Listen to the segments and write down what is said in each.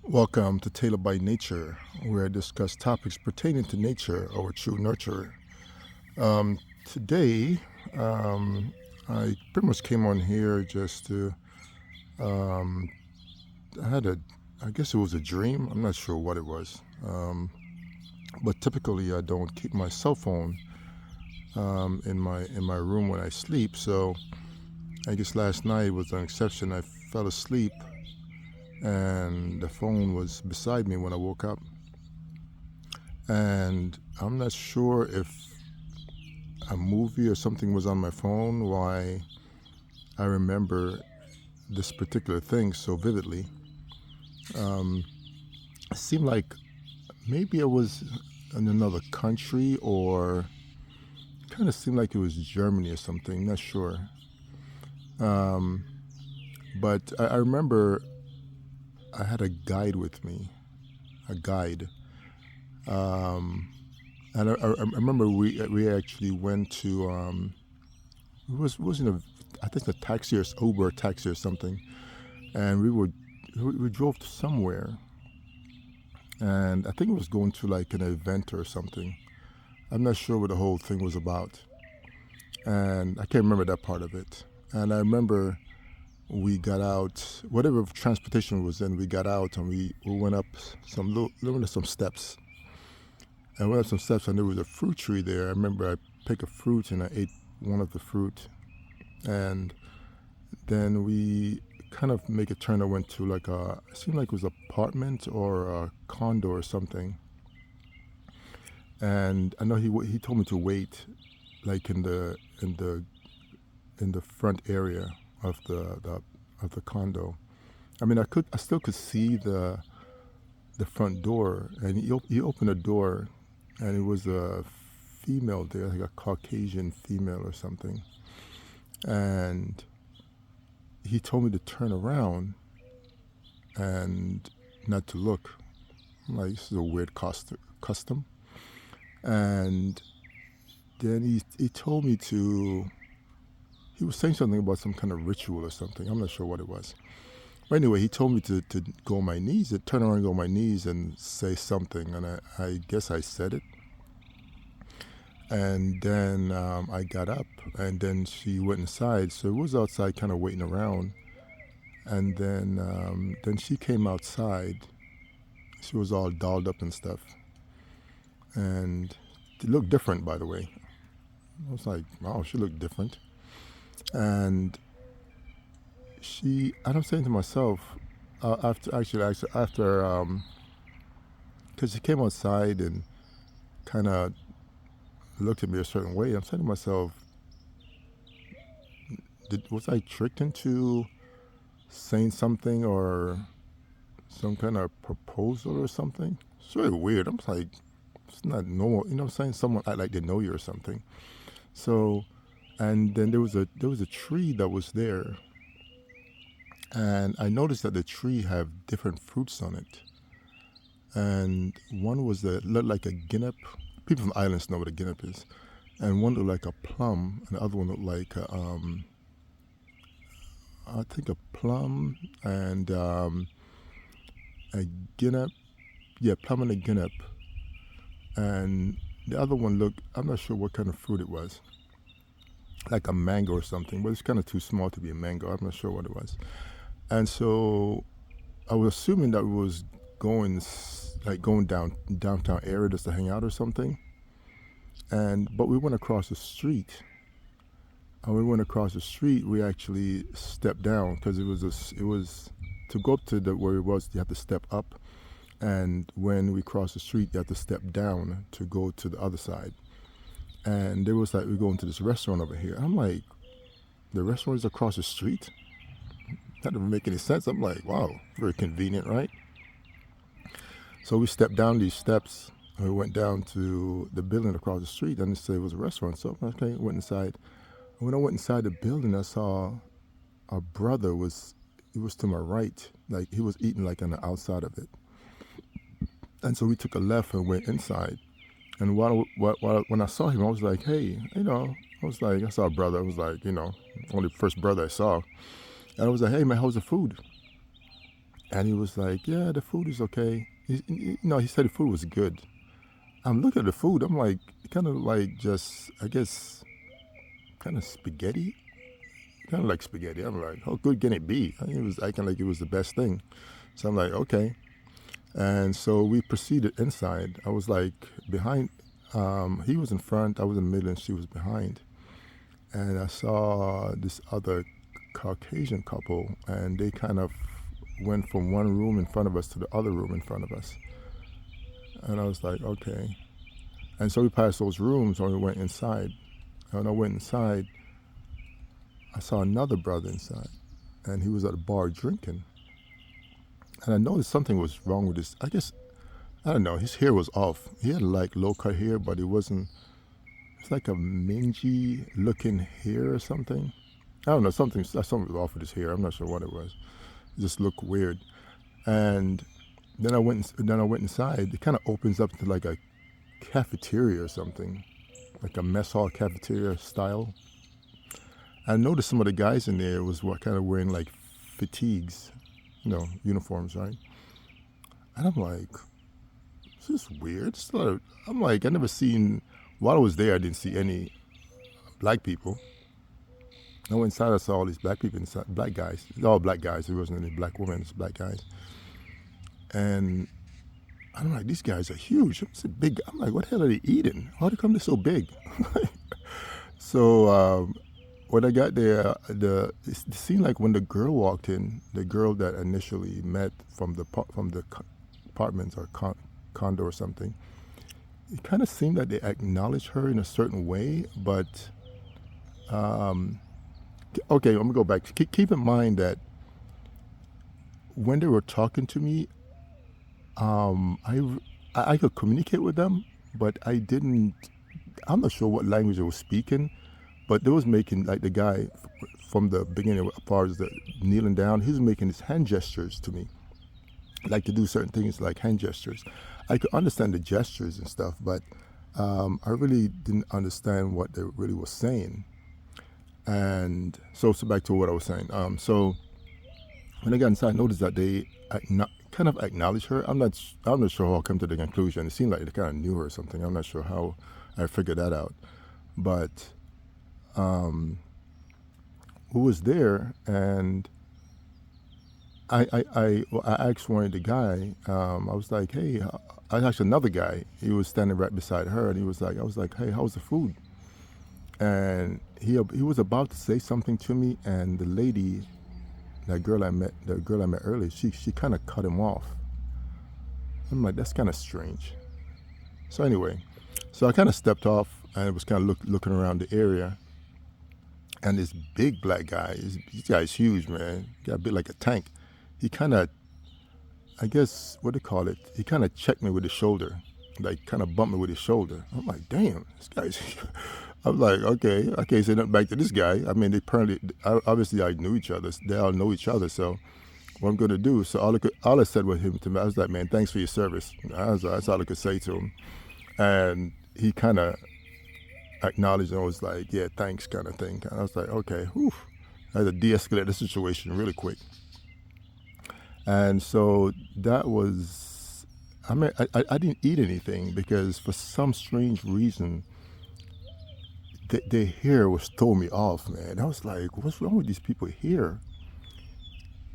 Welcome to Taylor by Nature, where I discuss topics pertaining to nature, our true nurturer. Today, um, I pretty much came on here just to. Um, I had a, I guess it was a dream. I'm not sure what it was. But typically, I don't keep my cell phone in my room when I sleep. So I guess last night was an exception. I fell asleep, and the phone was beside me when I woke up. And I'm not sure if a movie or something was on my phone why I remember this particular thing so vividly. Um, it seemed like maybe I was in another country, or kind of seemed like it was Germany or something, not sure. Um, but I remember I had a guide with me, a guide. Um, and I remember we actually went to, it wasn't I think a taxi or Uber taxi or something, and we drove to somewhere, and I think it was going to like an event or something. I'm not sure what the whole thing was about, and I can't remember that part of it. And I remember we got out, whatever transportation was in, we got out and we went up some steps, and we went up some steps, and there was a fruit tree there. I remember I picked a fruit and I ate one of the fruit, and then we kind of make a turn. I went to like it seemed like it was an apartment or a condo or something. And I know he told me to wait, like in the front area of the condo. I mean, I still could see the front door, and he opened the door, and it was a female there, like a Caucasian female or something. And he told me to turn around and not to look. I'm like, this is a weird custom. And then he told me to. He was saying something about some kind of ritual or something. I'm not sure what it was. But anyway, he told me to go on my knees, to turn around and go on my knees and say something. And I guess I said it. And then I got up, and then she went inside. So it was outside, kind of waiting around. And then she came outside. She was all dolled up and stuff, and she looked different, by the way. I was like, wow, she looked different. And I'm saying to myself, after, because she came outside and kind of looked at me a certain way, I'm saying to myself, was I tricked into saying something or some kind of proposal or something? It's very weird. I'm like, it's not normal. You know what I'm saying? Someone act like they know you or something. So, and then there was a tree that was there, and I noticed that the tree have different fruits on it. And one was looked like a guinea. People from the islands know what a guinea is. And one looked like a plum, and the other one looked like I think a plum and a guinea. Yeah, plum and a guinea. And the other one looked, I'm not sure what kind of fruit it was, like a mango or something, but it's kind of too small to be a mango. I'm not sure what it was. And so I was assuming that it was going downtown area just to hang out or something. But we went across the street. And we went across the street. We actually stepped down because it was to go up to where it was. You have to step up, and when we crossed the street, you have to step down to go to the other side. And there was like, we're going to this restaurant over here. I'm like, the restaurant is across the street. That didn't make any sense. I'm like, wow, very convenient, right? So we stepped down these steps, and we went down to the building across the street, and it said it was a restaurant. So okay, went inside. And when I went inside the building, I saw a brother he was to my right, like he was eating like on the outside of it. And so we took a left and went inside. And when I saw him, I was like, hey, I saw a brother. I was like, only first brother I saw. And I was like, hey man, how's the food? And he was like, "Yeah, the food is okay." He said the food was good. I'm looking at the food. I'm like, kind of like just, I guess, kind of spaghetti, kind of like spaghetti. I'm like, how good can it be? And he was acting like it was the best thing. So I'm like, okay. And so we proceeded inside. I was like behind. He was in front. I was in the middle, and she was behind. And I saw this other Caucasian couple, and they kind of went from one room in front of us to the other room in front of us. And I was like, okay. And so we passed those rooms and we went inside. And when I went inside, I saw another brother inside, and he was at a bar drinking. And I noticed something was wrong with his, I guess, I don't know, his hair was off. He had like low cut hair, but it wasn't, it's like a mangy looking hair or something. I don't know, something was off with his hair. I'm not sure what it was. It just looked weird. And then I went inside. It kind of opens up to like a cafeteria or something, like a mess hall cafeteria style. I noticed some of the guys in there was kind of wearing like fatigues, uniforms, right? And I'm like, this is weird. I'm like, I never seen, while I was there, I didn't see any black people. I went inside, I saw all these black people inside, black guys, all black guys. There wasn't any black women, it's black guys. And I'm like, these guys are huge. I'm like, what the hell are they eating? How come they're so big? So when I got there, it seemed like when the girl walked in, the girl that initially met from the apartments or condo or something, it kind of seemed like they acknowledged her in a certain way. But okay, I'm gonna go back. Keep in mind that when they were talking to me, I could communicate with them, but I didn't. I'm not sure what language they were speaking, but they was making like the guy from the beginning, as far as the kneeling down, he was making his hand gestures to me, like to do certain things like hand gestures. I could understand the gestures and stuff, but I really didn't understand what they really were saying. And so back to what I was saying. So when I got inside, I noticed that they kind of acknowledged her. I'm not sure how I come to the conclusion. It seemed like they kind of knew her or something. I'm not sure how I figured that out. But who was there? And I asked one of the guy. I was like, hey, I asked another guy. He was standing right beside her, and I was like, hey, how's the food? And he was about to say something to me, and the lady, the girl I met earlier, she kind of cut him off. I'm like, that's kind of strange. So anyway, so I kind of stepped off and was kind of looking around the area, and this big black guy, this guy's huge, man. He got a bit like a tank. He kind of, I guess, what do you call it? He kind of checked me with his shoulder, like kind of bumped me with his shoulder. I'm like, damn, this guy's. I'm like, okay, I can't say nothing back to this guy. I mean, obviously I knew each other. They all know each other. So what I'm going to do, so all I said with him to me, I was like, man, thanks for your service. That's all I could say to him. And he kind of acknowledged and was like, yeah, thanks kind of thing. And I was like, okay, whew. I had to de-escalate the situation really quick. And so that was, I mean, I didn't eat anything because for some strange reason, their hair was throwing me off, man. I was like, what's wrong with these people here?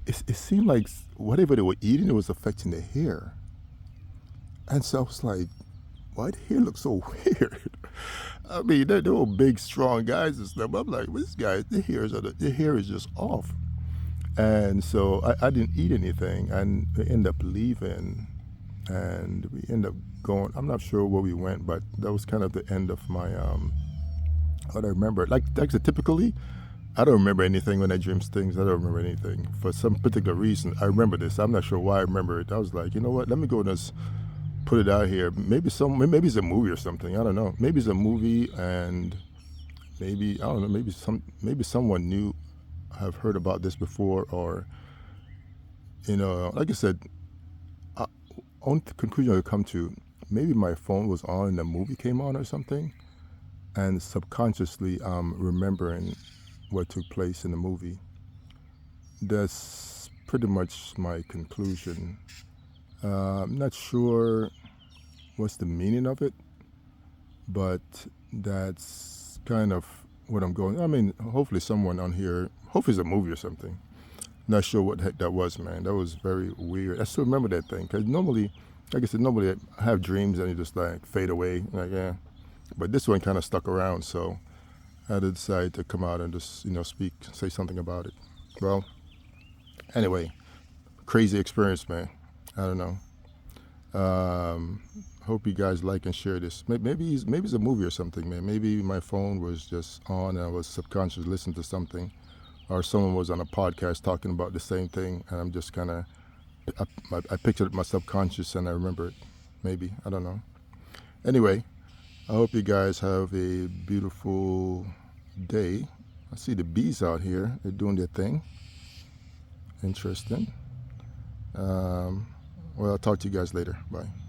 It seemed like whatever they were eating, it was affecting their hair. And so I was like, why the hair looks so weird? I mean, they were big, strong guys and stuff. I'm like, well, this guy, their hair is just off. And so I didn't eat anything, and we ended up leaving, and we ended up going. I'm not sure where we went, but that was kind of the end of my what I remember. Like I said, typically, I don't remember anything when I dream things. I don't remember anything for some particular reason. I remember this. I'm not sure why I remember it. I was like, you know what? Let me go and just put it out here. Maybe it's a movie or something. I don't know. Maybe it's a movie, and maybe I don't know. Maybe someone new have heard about this before, or like I said, only conclusion I come to, maybe my phone was on and the movie came on or something, and subconsciously I'm remembering what took place in the movie. That's pretty much my conclusion. I'm not sure what's the meaning of it, but that's kind of what I'm going. I mean, hopefully someone on here, hopefully it's a movie or something. Not sure what the heck that was, man. That was very weird. I still remember that thing because normally, like I said, normally I have dreams and they just like fade away, like yeah. But this one kind of stuck around, so I had to decide to come out and just speak, say something about it. Well, anyway, crazy experience, man. I don't know. Hope you guys like and share this. Maybe it's a movie or something, man. Maybe my phone was just on and I was subconscious listening to something, or someone was on a podcast talking about the same thing, and I'm just kind of I pictured it in my subconscious and I remember it. Maybe, I don't know. Anyway, I hope you guys have a beautiful day. I see the bees out here. They're doing their thing. Interesting. Well, I'll talk to you guys later. Bye.